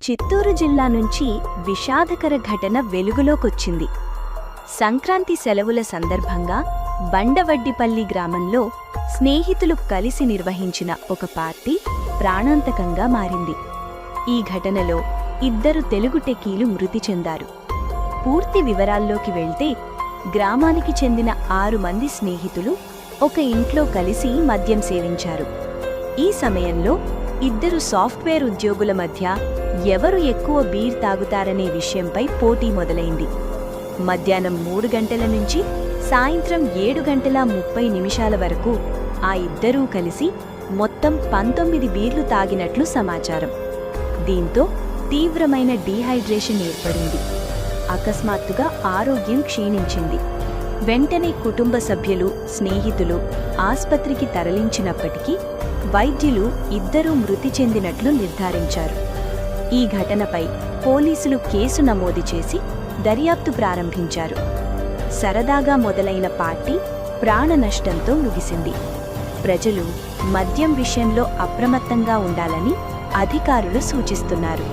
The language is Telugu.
చిత్తూరు జిల్లా నుంచి విషాదకర ఘటన వెలుగులోకొచ్చింది. సంక్రాంతి సెలవుల సందర్భంగా బండవడ్డిపల్లి గ్రామంలో స్నేహితులు కలిసి నిర్వహించిన ఒక పార్టీ ప్రాణాంతకంగా మారింది. ఈ ఘటనలో 2 తెలుగు టెక్కీలు మృతి చెందారు. పూర్తి వివరాల్లోకి వెళ్తే, గ్రామానికి చెందిన 6 మంది స్నేహితులు ఒక ఇంట్లో కలిసి మద్యం సేవించారు. ఈ సమయంలో 2 సాఫ్ట్వేర్ ఉద్యోగుల మధ్య ఎవరు ఎక్కువ బీర్ తాగుతారనే విషయంపై పోటీ మొదలైంది. మధ్యాహ్నం 3 గంటల నుంచి సాయంత్రం 7:30 వరకు ఆ 2 కలిసి మొత్తం 19 బీర్లు తాగినట్లు సమాచారం. దీంతో తీవ్రమైన డీహైడ్రేషన్ ఏర్పడింది. అకస్మాత్తుగా ఆరోగ్యం క్షీణించింది. వెంటనే కుటుంబ సభ్యులు, స్నేహితులు ఆస్పత్రికి తరలించినప్పటికీ వైద్యులు 2 మృతి చెందినట్లు నిర్ధారించారు. ఈ ఘటనపై పోలీసులు కేసు నమోదు చేసి దర్యాప్తు ప్రారంభించారు. సరదాగా మొదలైన పార్టీ ప్రాణ నష్టంతో ముగిసింది. ప్రజలు మద్యం విషయంలో అప్రమత్తంగా ఉండాలని అధికారులు సూచిస్తున్నారు.